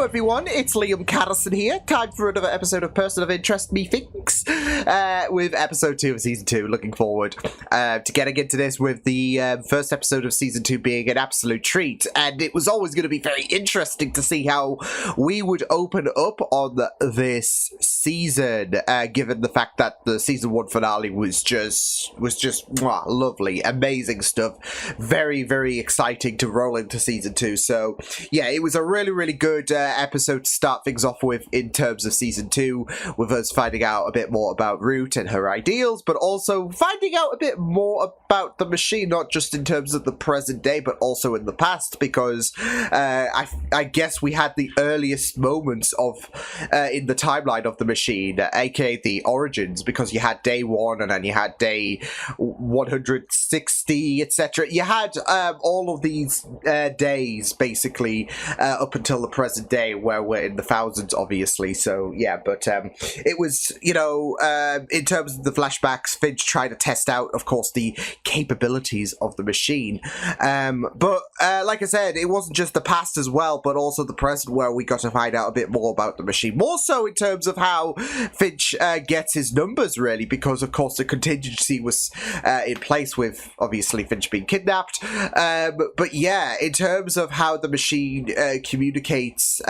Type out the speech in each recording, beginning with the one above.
Hello everyone, it's Liam Catterson here. Time for another episode of Person of Interest Methinks, with episode 2 of season 2. Looking forward to getting into this with the first episode of season 2 being an absolute treat. And it was always going to be very interesting to see how we would open up on this season, given the fact that the season 1 finale was just mwah, lovely, amazing stuff. Very, very exciting to roll into season 2. So yeah, it was a really good episode to start things off with in terms of season 2, with us finding out a bit more about Root and her ideals, but also finding out a bit more about the machine, not just in terms of the present day, but also in the past, because I guess we had the earliest moments of in the timeline of the machine, aka the origins, because you had day 1 and then you had day 160, etc. You had all of these days basically up until the present day, where we're in the thousands, obviously. So yeah, but it was, you know, in terms of the flashbacks, Finch tried to test out, of course, the capabilities of the machine, but like I said, it wasn't just the past as well, but also the present, where we got to find out a bit more about the machine, more so in terms of how Finch gets his numbers, really, because of course the contingency was in place with obviously Finch being kidnapped, but yeah, in terms of how the machine communicates,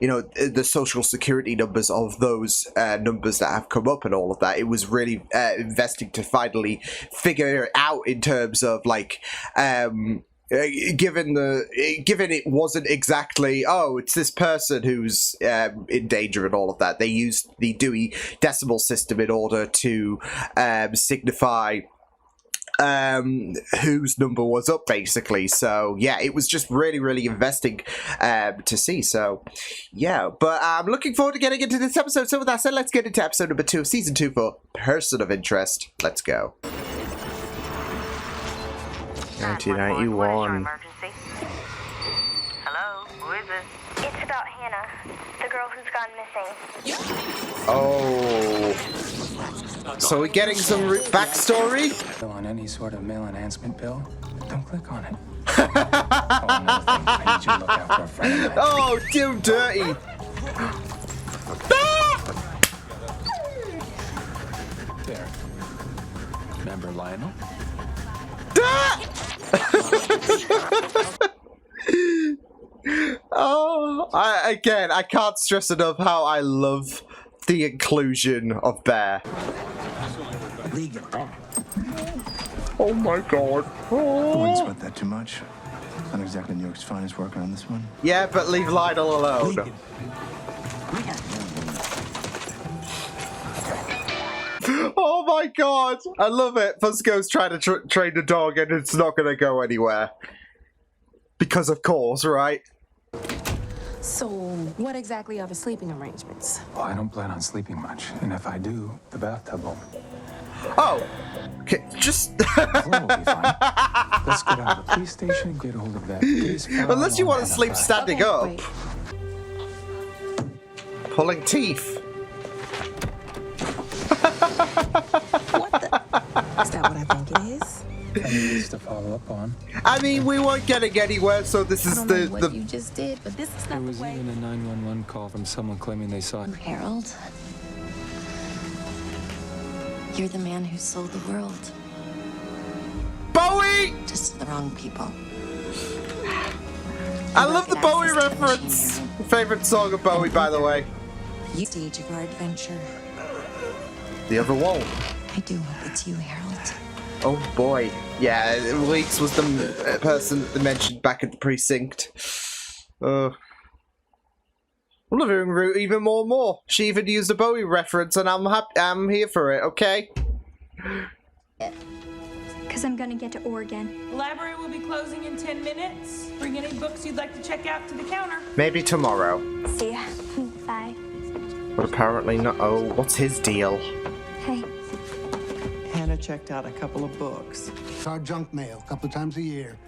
you know, the social security numbers of those numbers that have come up and all of that, it was really investing to finally figure it out in terms of like given it wasn't exactly, oh, it's this person who's in danger and all of that. They used the Dewey Decimal System in order to signify whose number was up, basically. So yeah, it was just really investing to see. So yeah, but I'm looking forward to getting into this episode. So with that said, let's get into episode number 2 of season 2 for Person of Interest. Let's go. 1991. Hello, who is this? It's about Hannah, the girl who's gone missing. Oh. So we're getting some backstory? On any sort of mail enhancement bill, don't click on it. Oh, another thing, I need you to look out for a friend of mine. Oh, too dirty. There. Remember Lionel? Oh, I can't stress enough how I love the inclusion of Bear. Oh my god. I wouldn't sweat that too much. Not exactly New York's finest worker on this one. Yeah, but leave Lionel alone. Oh my god, I love it. Fuzco's trying to train the dog and it's not going to go anywhere. Because of course, right? So, what exactly are the sleeping arrangements? Well, I don't plan on sleeping much, and if I do, the bathtub will. Oh, okay, just... Flo will be fine. Let's get out of the police station and get a hold of that case file. Unless you want to sleep standing up. Wait. Pulling teeth. What the? Is that what I think it is? Needs to follow up on. I mean, we weren't getting anywhere, so this is I don't know what you just did, but this is There not was the way. even a 911 call from someone claiming they saw it. Harold, you're the man who sold the world Bowie! just to the wrong people. I love the Bowie reference. Favorite song of Bowie, by the way. You stage of our adventure. The other wall. I do hope it's you, Harold. Oh boy. Yeah, Weeks was the person that mentioned back at the precinct. I'm loving Root even more and more. She even used a Bowie reference and I'm here for it, okay? Because I'm going to get to Oregon. The library will be closing in 10 minutes. Bring any books you'd like to check out to the counter. Maybe tomorrow. See ya. Bye. But apparently not. Oh, what's his deal? Hey. Hannah checked out a couple of books. It's our junk mail a couple of times a year.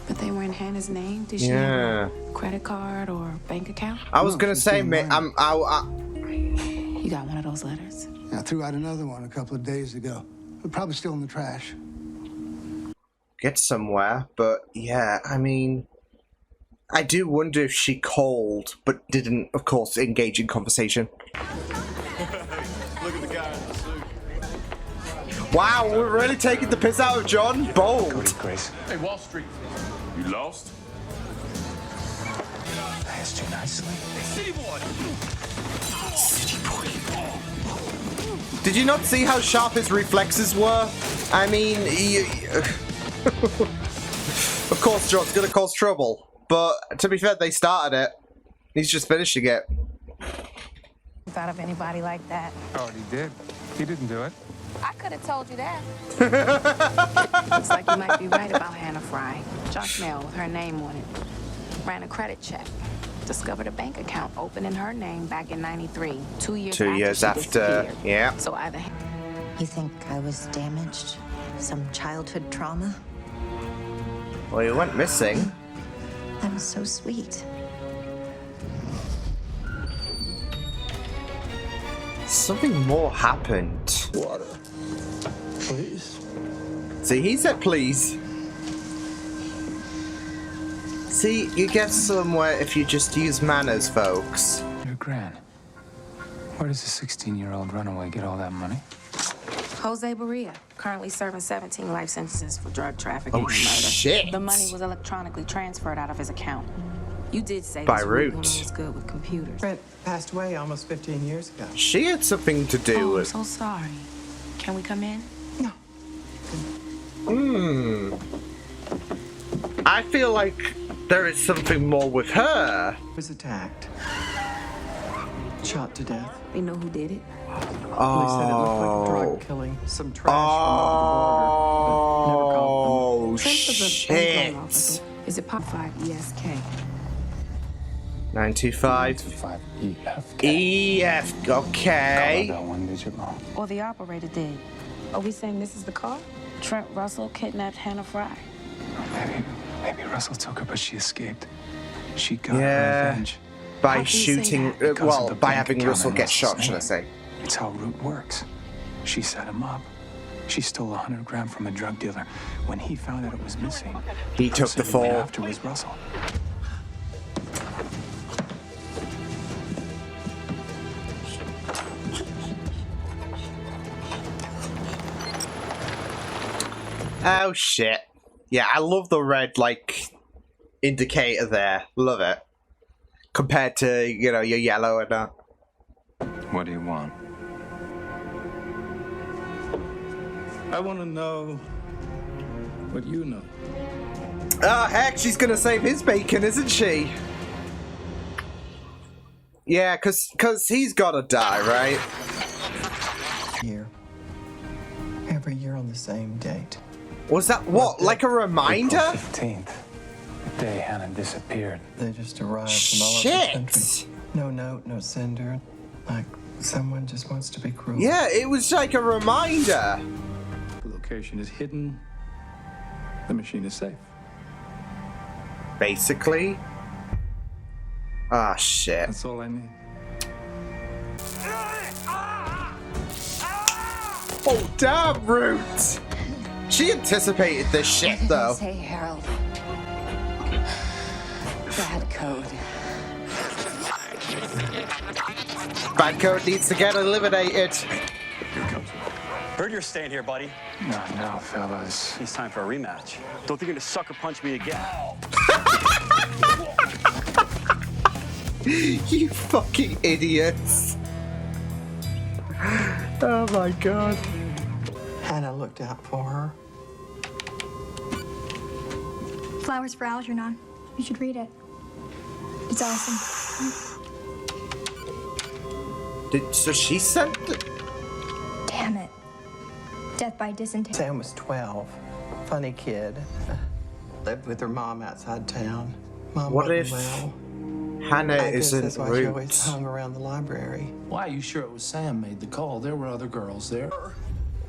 But they were in Hannah's name? Did she have Yeah. a credit card or bank account? I was No, gonna she's say, doing mine. You got one of those letters? I threw out another one a couple of days ago. But probably still in the trash. get somewhere, but yeah, I mean, I do wonder if she called, but didn't, of course, engage in conversation. Look at the guy in the suit. Wow, we're really taking the piss out of John. Bold. Grace. Hey, Wall Street. You lost? I asked you nicely. City boy. Did you not see how sharp his reflexes were? I mean, of course, John's gonna cause trouble. But to be fair, they started it. He's just finishing it. Thought of anybody like that. Oh, he did. He didn't do it. I could have told you that. Looks like you might be right about Hannah Fry. Junk mail with her name on it. Ran a credit check. Discovered a bank account open in her name back in '93. 2 years 2 years after, disappeared. yeah. So either You think I was damaged? Some childhood trauma? Well, he went missing. That was so sweet. Something more happened. Water. Please. See, he said please. See, you get somewhere if you just use manners, folks. Your gran. Where does a 16-year-old runaway get all that money? Jose Barria, currently serving 17 life sentences for drug trafficking Oh, and murder. shit. The money was electronically transferred out of his account. You did say By this route. woman was good with computers. Brent passed away almost 15 years ago. She had something to do Oh, I'm with... so sorry. Can we come in? No. I feel like there is something more with her. Was attacked. Shot to death. They know who did it. Police said it looked like a drug killing. Some trash from over the border, but never caught them. Oh, Prince of a bank loan officer. Is it Pop 5 ESK? 925 5 EF. EF. Okay. That one digit wrong. Or the operator did. Are we saying this is the car? Trent Russell kidnapped Hannah Fry. Maybe Russell took her, but she escaped. She got Yeah. revenge. By How can you say shooting, that? Because of well, the by bank having account Russell in get Russell's shot, should I name. say. It's how Root works. She set him up. She stole 100 grand from a drug dealer. When he found out it was missing, He took the person who went fall. after was Russell. Oh, shit. Yeah, I love the red, like, indicator there. Love it. Compared to, you know, your yellow and that. What do you want? I want to know what you know. Oh, heck, she's gonna save his bacon, isn't she? Yeah, cause he's gotta die, right? Year. Every year on the same date. Was that, what, like a reminder? April 15th. The day Hannah disappeared. They just arrived from all over the country. Shit! No note, no sender. Like someone just wants to be cruel. Yeah, it was like a reminder. The location is hidden. The machine is safe. Basically. Ah, shit. That's all I need. Oh, damn, Root! She anticipated this shit, though. Say, Harold. Bad code. Bad code needs to get eliminated. Heard you're staying here, buddy. No, fellas. It's time for a rematch. Don't think you're gonna sucker punch me again. You fucking idiots. Oh my god. Hannah looked out for her. Flowers for Algernon. You should read it. It's awesome. So she sent Damn it. Death by dysentery. Sam was 12. Funny kid. Lived with her mom outside town. Mom What wasn't if well. Hannah I guess isn't that's why she always Root? hung around the library. Why are you sure it was Sam made the call? There were other girls there.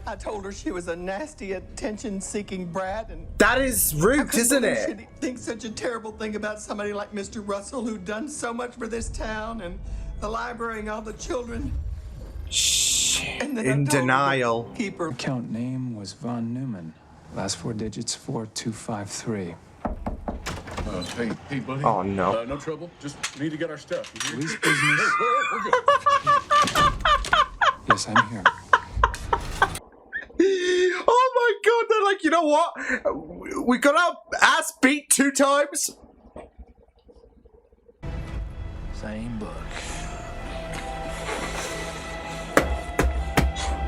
I told her she was a nasty, attention-seeking brat, and That is I Root, couldn't isn't believe it? she'd think such a terrible thing about somebody like Mr. Russell, who'd done so much for this town and the library and all the children. Shit. And then I In told her to denial. keep her. Account name was Von Neumann. Last 4 digits 4253. Hey, buddy. Oh, no. No trouble. Just need to get our stuff. Police business. We're good. Yes, I'm here. Oh my god, they're like, you know what? We got our ass beat 2 times. Same book.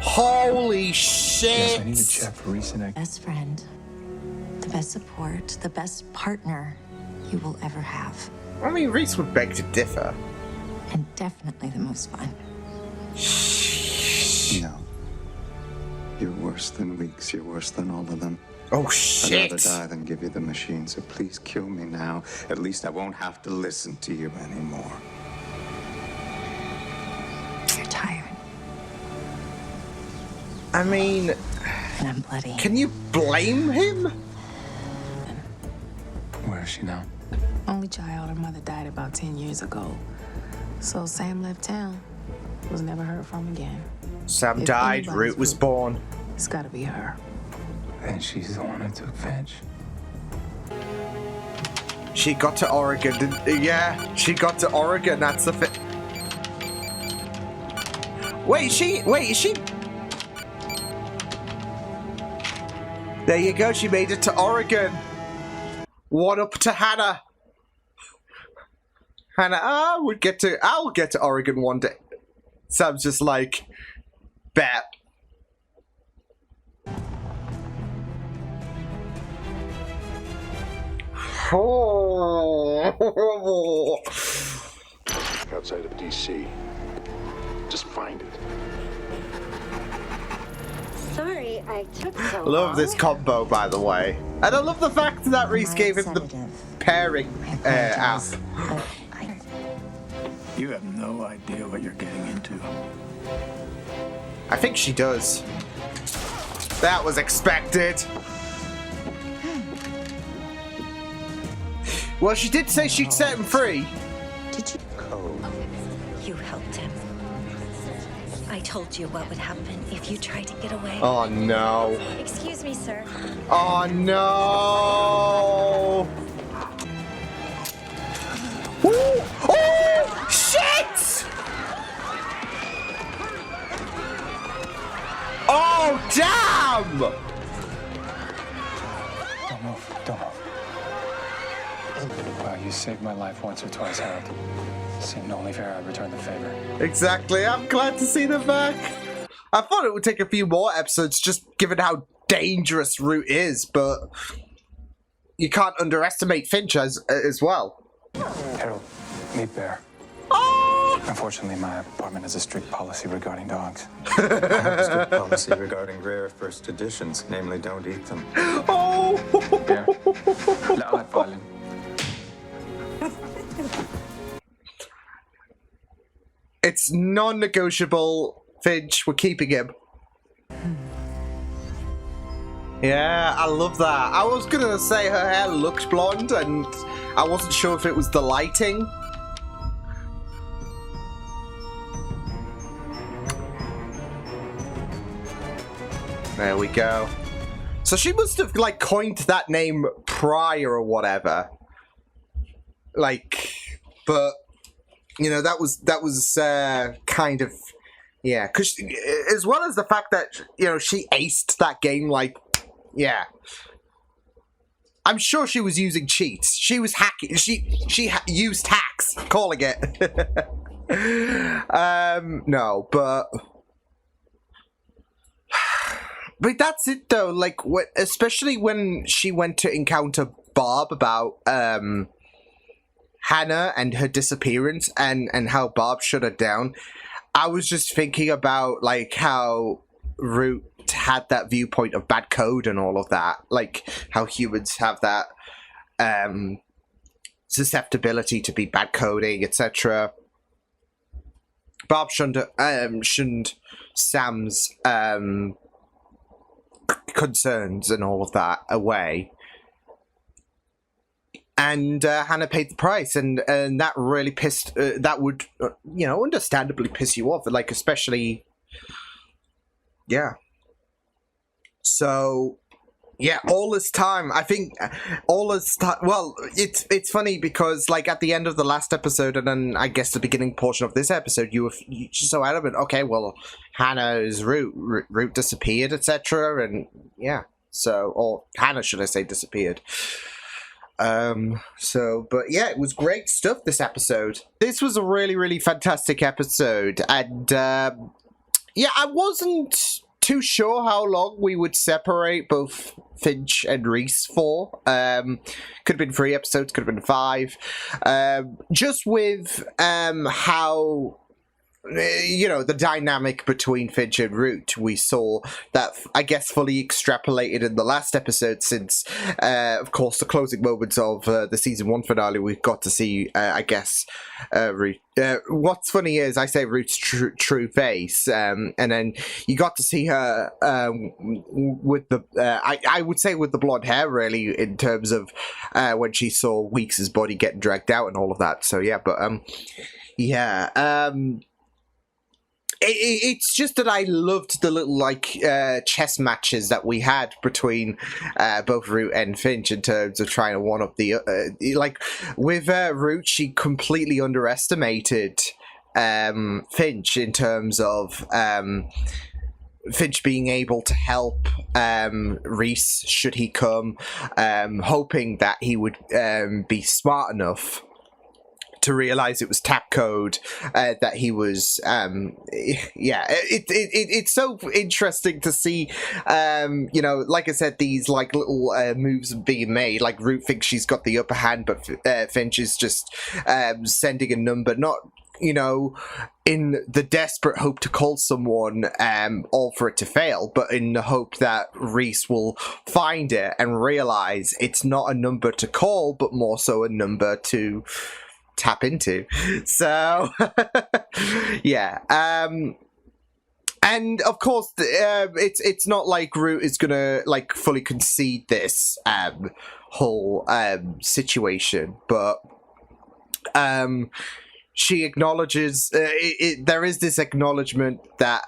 Holy shit. Yes, I need to check for recent Best friend, the best support, the best partner you will ever have. I mean, Reese would beg to differ. And definitely the most fun. No. You're worse than Weeks. You're worse than all of them. Oh, I'd shit. rather die than give you the machine, so please kill me now. At least I won't have to listen to you anymore. You're tired. I mean, And I'm bloody. can you blame him? Where is she now? Only child, her mother died about 10 years ago. So Sam left town. Was never heard from again. Sam If died, anybody's Root was Root. born. It's gotta be her. And she's the one who took Finch. She got to Oregon, yeah, she got to Oregon, that's the Wait, is she... There you go, she made it to Oregon. One up to Hannah. Hannah, I'll get to Oregon one day. Sam's just like, bet. Oh. Outside of D.C. Just find it. Sorry, I took so Love this combo, by the way. And I love the fact that Reese gave him the pairing app. You have no idea what you're getting into. I think she does. That was expected. Well, she did say she'd set him free. Did you? You helped him. I told you what would happen if you tried to get away. Oh no. Excuse me, sir. Oh no. Ooh. Oh shit! Oh damn! Don't move. Don't move. Well, you saved my life once or twice, Harold. Seemed only fair I return the favor. Exactly. I'm glad to see them back. I thought it would take a few more episodes, just given how dangerous Root is, but you can't underestimate Finch as well. Harold, meet Bear. Unfortunately, my apartment has a strict policy regarding dogs. I have a strict policy regarding rare first editions, namely don't eat them. Oh! Bear, la fallen. It's non-negotiable, Finch. We're keeping him. Yeah, I love that. I was gonna say her hair looked blonde, and I wasn't sure if it was the lighting. There we go. So she must have, like, coined that name prior or whatever. Like, but... You know, that was kind of, yeah, because as well as the fact that, you know, she aced that game, like, yeah. I'm sure she was using cheats. She was hacking. She used hacks, calling it. No, but that's it though. Like, especially when she went to encounter Bob about Hannah and her disappearance and how Bob shut her down. I was just thinking about, like, how Root had that viewpoint of bad code and all of that. Like, how humans have that susceptibility to be bad coding, etc. Bob shunned Sam's concerns and all of that away. And Hannah paid the price, and that really pissed. That would, you know, understandably piss you off. Like, especially, yeah. So, Yeah, all this time, I think, all this time, well, it's funny because, like, at the end of the last episode, and then, I guess, the beginning portion of this episode, you just so adamant, okay, well, Hannah's Root disappeared, etc., and, yeah, so, or Hannah, should I say, disappeared. But yeah, it was great stuff, this episode. This was a really, really fantastic episode, and, yeah, I wasn't too sure how long we would separate both Finch and Reese for. Could have been 3 episodes, could have been 5. Just with how, you know, the dynamic between Finch and Root, we saw that, I guess, fully extrapolated in the last episode, since, of course, the closing moments of the season 1 finale, we've got to see, I guess, Root. What's funny is, I say Root's true face, and then you got to see her with the, I would say with the blonde hair, really, in terms of when she saw Weeks' body getting dragged out and all of that. So, yeah, but, yeah, it's just that I loved the little, like, chess matches that we had between both Root and Finch in terms of trying to one-up the... like, with Root, she completely underestimated Finch in terms of Finch being able to help Reese, should he come, hoping that he would be smart enough to realize it was tap code, that he was, yeah, it's so interesting to see, you know, like I said, these, like, little moves being made. Like, Root thinks she's got the upper hand, but Finch is just sending a number, not, you know, in the desperate hope to call someone, all for it to fail, but in the hope that Reese will find it and realize it's not a number to call, but more so a number to tap into. So yeah, and of course it's not like Root is gonna, like, fully concede this whole situation, but she acknowledges there is this acknowledgement that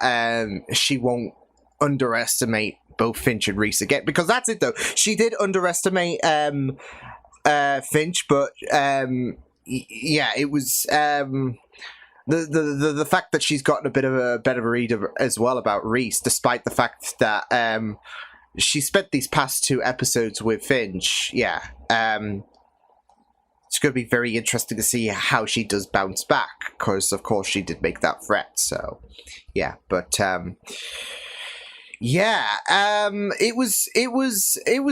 she won't underestimate both Finch and Reese again, because that's it though, she did underestimate Finch, but yeah, it was the fact that she's gotten a bit of a better read as well about Reese, despite the fact that she spent these past 2 episodes with Finch. Yeah, it's going to be very interesting to see how she does bounce back, because of course she did make that threat. So yeah, but yeah, it was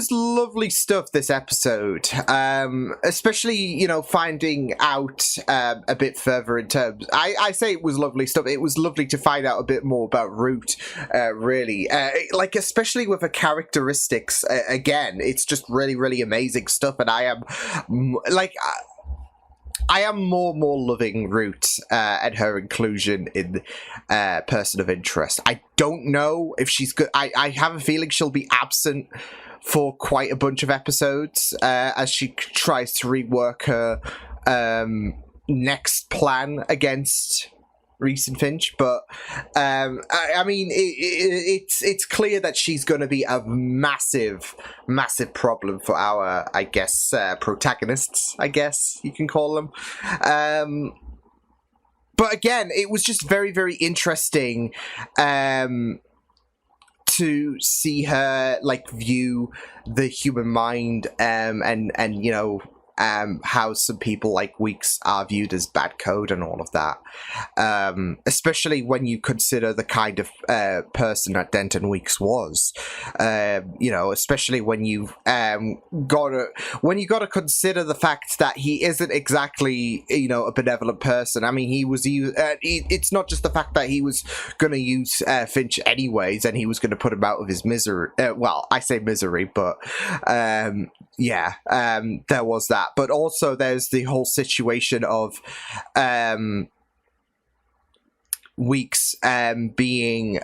lovely stuff, this episode, especially, you know, finding out a bit further in terms, I say it was lovely stuff, it was lovely to find out a bit more about Root, really, like, especially with her characteristics, again, it's just really, really amazing stuff, and I am, like, I am more loving Root and her inclusion in Person of Interest. I don't know if she's good. I have a feeling she'll be absent for quite a bunch of episodes as she tries to rework her next plan against Reese and Finch, but I mean, it's clear that she's going to be a massive problem for our, I guess, protagonists, I guess you can call them. But again, it was just very, very interesting to see her, like, view the human mind and you know, how some people like Weeks are viewed as bad code and all of that, especially when you consider the kind of person that Denton Weeks was, you know, especially when you've gotta consider the fact that he isn't exactly, you know, a benevolent person. I mean, he was it's not just the fact that he was gonna use Finch anyways, and he was gonna put him out of his misery, well, I say misery, but yeah, there was that. But also there's the whole situation of Weeks being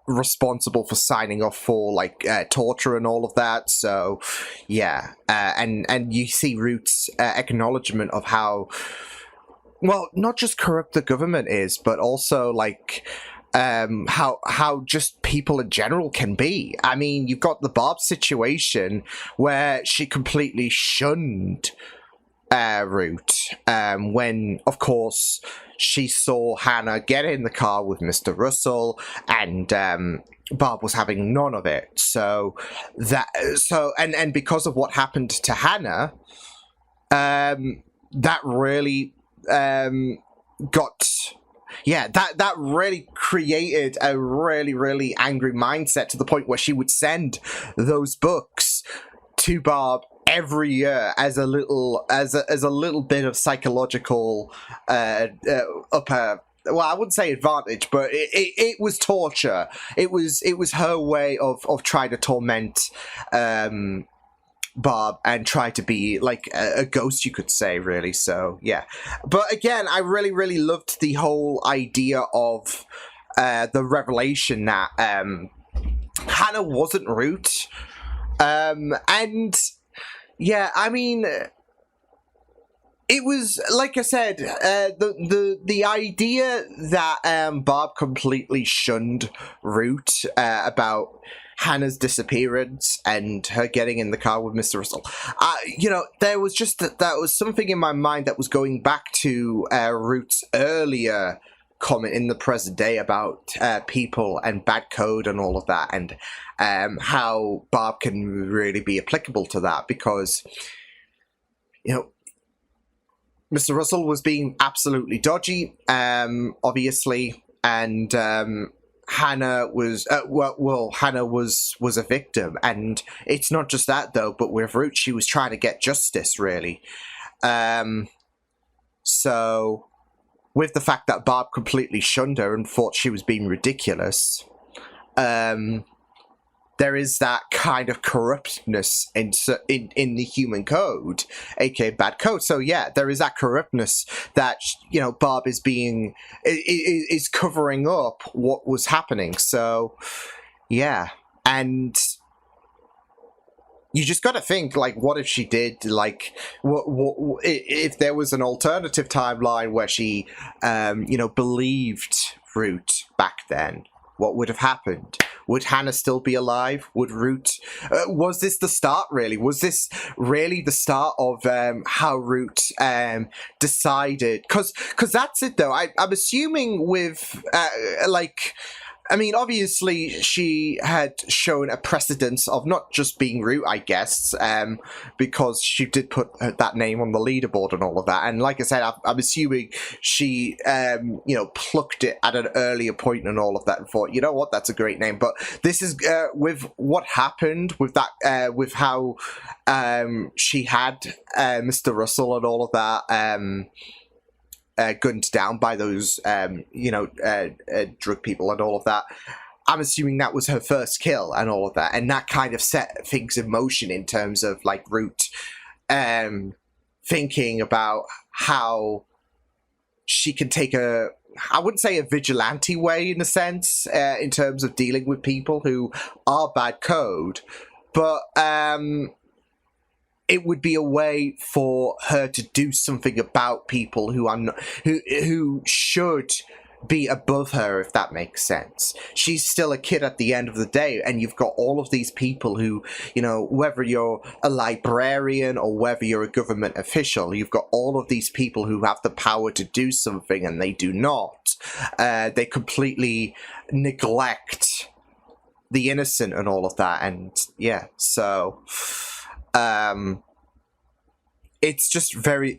responsible for signing off for, like, torture and all of that. So yeah, and you see Root's acknowledgement of how, well, not just corrupt the government is, but also, like, how just people in general can be. I mean, you've got the Barb situation where she completely shunned Root when, of course, she saw Hannah get in the car with Mr. Russell, and Barb was having none of it. So and because of what happened to Hannah, that really that really created a really, really angry mindset, to the point where she would send those books to Barb every year as a little bit of psychological well, I wouldn't say advantage, but it was torture. It was her way of trying to torment Barb and try to be like a ghost, you could say, really. So yeah, but again, I really, really loved the whole idea of the revelation that Hannah wasn't Root, and yeah, I mean, it was, like I said, the idea that Barb completely shunned Root about Hannah's disappearance and her getting in the car with Mr. Russell. There was just that was something in my mind that was going back to Root's earlier comment in the present day about people and bad code and all of that, and how Barb can really be applicable to that, because, Mr. Russell was being absolutely dodgy, obviously, and Hannah was Hannah was a victim, and it's not just that though. But with Root, she was trying to get justice, really. So, with the fact that Barb completely shunned her and thought she was being ridiculous, there is that kind of corruptness in the human code, aka bad code. So yeah, there is that corruptness that Barb is covering up what was happening. So yeah, and you just got to think, like, what if she did, like, what if there was an alternative timeline where she believed Root back then? What would have happened? Would Hannah still be alive? Would Root... was this the start, really? Was this really the start of how Root decided? Because that's it, though. I'm assuming with, I mean, obviously, she had shown a precedence of not just being Root, I guess, because she did put that name on the leaderboard and all of that. And like I said, I'm assuming she, plucked it at an earlier point and all of that, and thought, you know what, that's a great name. But this is with what happened with that, with how she had Mr. Russell and all of that. Gunned down by those, drug people and all of that. I'm assuming that was her first kill and all of that, and that kind of set things in motion in terms of like Root thinking about how she can take I wouldn't say a vigilante way in a sense, in terms of dealing with people who are bad code, but it would be a way for her to do something about people who are not, who should be above her, if that makes sense. She's still a kid at the end of the day, and you've got all of these people who, whether you're a librarian or whether you're a government official, you've got all of these people who have the power to do something and they do not. They completely neglect the innocent and all of that, and yeah, so... it is just very,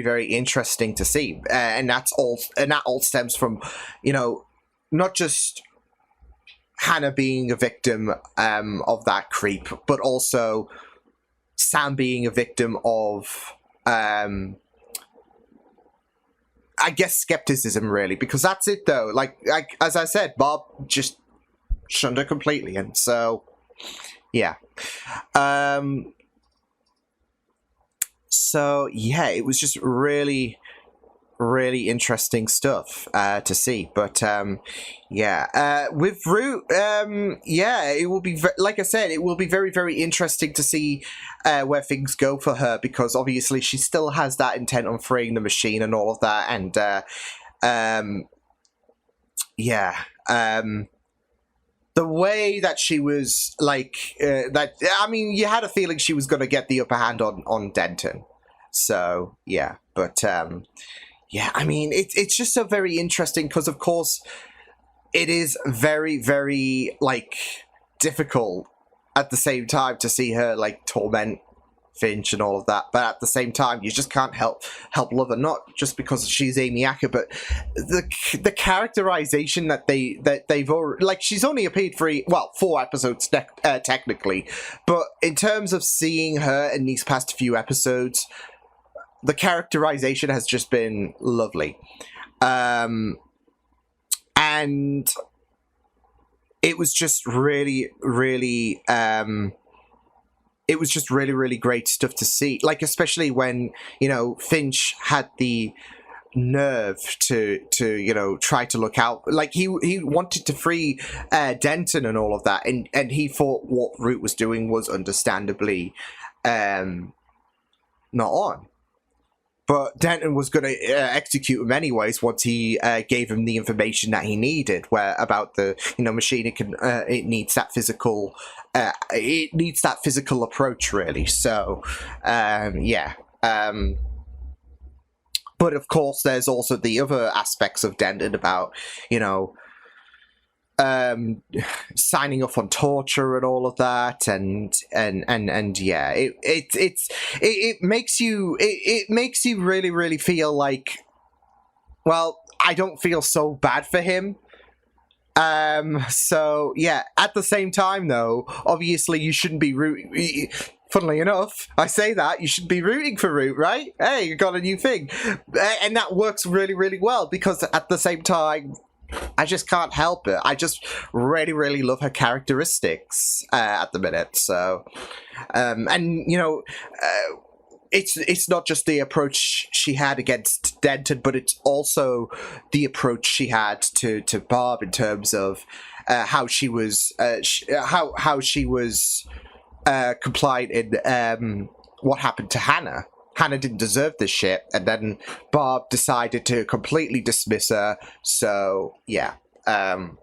very interesting to see, and that all stems from, not just Hannah being a victim of that creep, but also Sam being a victim of, I guess, skepticism, really, because that's it, though. Like as I said, Bob just shunned her completely, and so yeah. So yeah, it was just really, really interesting stuff to see. But with Root, it will be like I said, it will be very, very interesting to see where things go for her, because obviously she still has that intent on freeing the machine and all of that, and yeah, the way that she was like that. I mean, you had a feeling she was going to get the upper hand on Denton. So yeah, but yeah, I mean, it's just so very interesting because, of course, it is very, very like difficult at the same time to see her like torment Finch and all of that, but at the same time you just can't help love her, not just because she's Amy Acker, but the characterization that they've already, like, she's only appeared for 4 episodes technically, but in terms of seeing her in these past few episodes, the characterization has just been lovely, and it was just really, really it was just really, really great stuff to see. Like, especially when, you know, Finch had the nerve to you know, try to look out. Like, he wanted to free Denton and all of that, and he thought what Root was doing was understandably not on. But Denton was going to execute him anyways once he gave him the information that he needed, where about the, you know, machine, it needs that physical approach, really. So yeah. But of course, there's also the other aspects of Denton about, you know, signing off on torture and all of that, and yeah, it makes you really, really feel like, well, I don't feel so bad for him. So yeah, at the same time though, obviously you shouldn't be rooting. Funnily enough, I say that, you should be rooting for Root, right? Hey, you got a new thing, and that works really, really well, because at the same time, I just can't help it. I just really, really love her characteristics at the minute. So, and you know, it's not just the approach she had against Denton, but it's also the approach she had to Barb in terms of how she was how she was compliant in what happened to Hannah. Hannah didn't deserve this shit, and then Barb decided to completely dismiss her. So yeah, and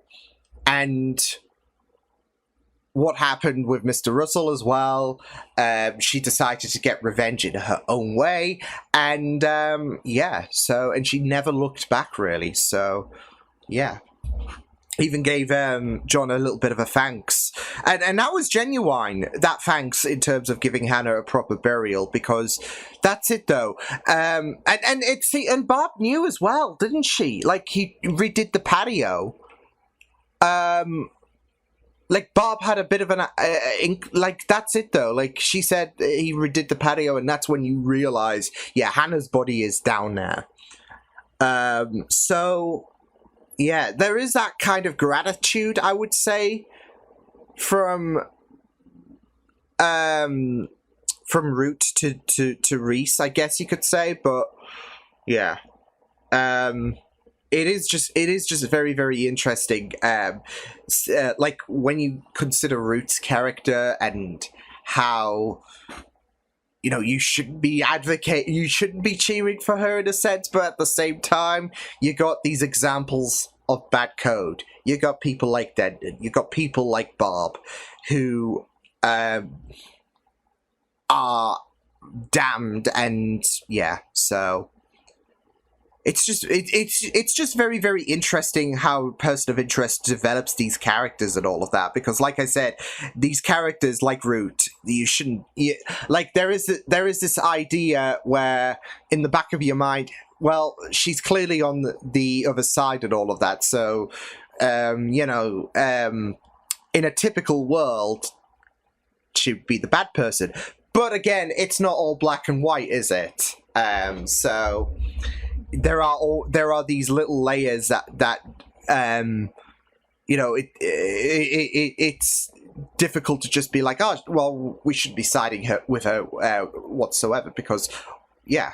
what happened with Mr. Russell as well, she decided to get revenge in her own way, and yeah, so, and she never looked back, really. So yeah, even gave John a little bit of a thanks, and that was genuine, that thanks, in terms of giving Hannah a proper burial, because that's it though. And Barb knew as well, didn't she? Like, he redid the patio. Like, Barb had a bit of an like, that's it though. Like, she said he redid the patio, and that's when you realize, yeah, Hannah's body is down there. So yeah, there is that kind of gratitude, I would say, from Root to Reese, I guess you could say. But yeah, it is just very, very interesting. Like, when you consider Root's character and how, you know, you shouldn't be cheering for her in a sense, but at the same time, you got these examples of bad code. You got people like Denton. You got people like Barb, who are damned, and yeah, so it's just very, very interesting how Person of Interest develops these characters and all of that, because, like I said, these characters like Root, like, there is this idea where in the back of your mind, well, she's clearly on the other side and all of that, so you know, in a typical world, she'd be the bad person. But again, it's not all black and white, is it? So there are these little layers that you know, it's difficult to just be like, oh, well, we shouldn't be siding with her whatsoever, because yeah,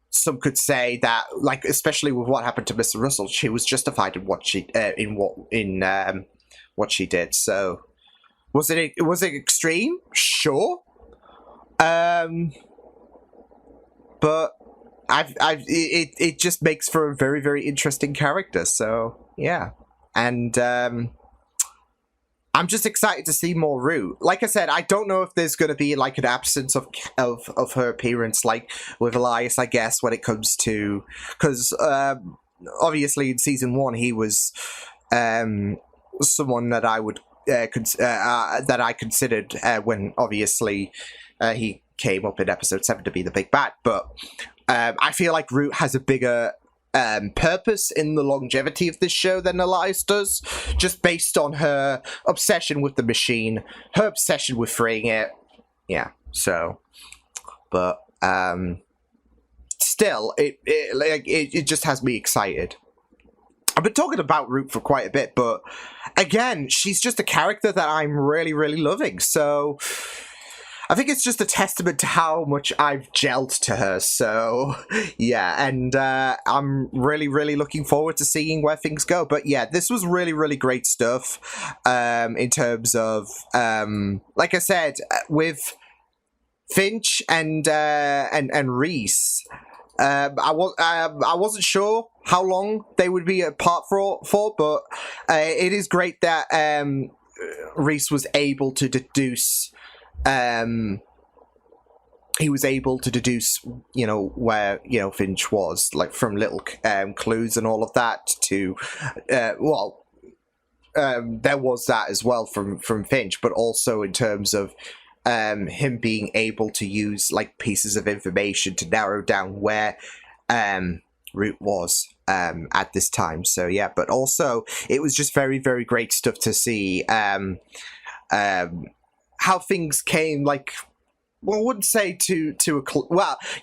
some could say that, like, especially with what happened to Mr. Russell, she was justified in what she what she did. So was it extreme? Sure. But it just makes for a very, very interesting character. So yeah, and I'm just excited to see more Root. Like I said, I don't know if there's going to be like an absence of her appearance, like with Elias, I guess, when it comes to, because obviously in season 1 he was someone that I would that I considered when obviously he came up in episode 7 to be the big bad. But I feel like Root has a bigger purpose in the longevity of this show than Elias does, just based on her obsession with the machine, her obsession with freeing it. Yeah, so, but still, it just has me excited. I've been talking about Root for quite a bit, but again, she's just a character that I'm really, really loving. So I think it's just a testament to how much I've gelled to her. So yeah, and I'm really, really looking forward to seeing where things go. But yeah, this was really, really great stuff in terms of, like I said, with Finch and Reese. I wasn't sure how long they would be apart for, but it is great that Reese was able to deduce. He was able to deduce, where, Finch was, like, from little clues and all of that to, there was that as well from Finch, but also in terms of him being able to use, like, pieces of information to narrow down where Root was at this time. So, yeah, but also it was just very, very great stuff to see how things came, like, well, I wouldn't say to a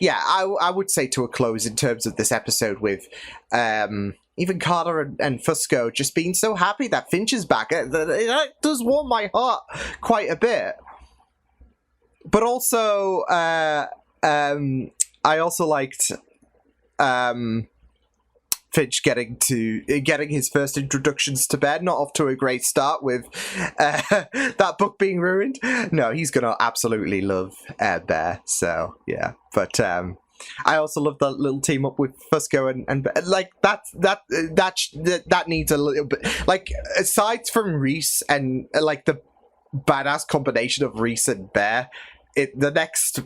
I would say to a close in terms of this episode with even Carter and Fusco just being so happy that Finch is back. It does warm my heart quite a bit. But also, I also liked Finch getting his first introductions to Ben. Not off to a great start with that book being ruined. No, he's gonna absolutely love Bear. So yeah, but I also love that little team up with Fusco and like that needs a little bit, like, aside from Reese and like the badass combination of Reese and Bear, the next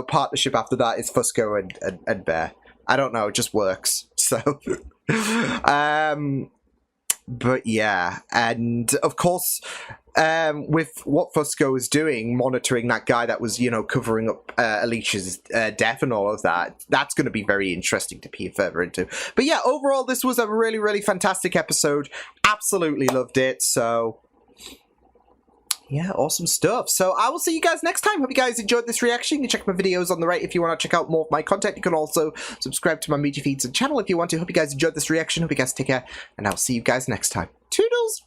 partnership after that is Fusco and Bear. I don't know, it just works. So, but yeah, and of course, with what Fusco was doing, monitoring that guy that was, covering up Alicia's death and all of that, that's going to be very interesting to peer further into. But yeah, overall, this was a really, really fantastic episode. Absolutely loved it. So yeah, awesome stuff. So I will see you guys next time. Hope you guys enjoyed this reaction. You can check my videos on the right if you want to check out more of my content. You can also subscribe to my media feeds and channel if you want to. Hope you guys enjoyed this reaction. Hope you guys take care, and I'll see you guys next time. Toodles!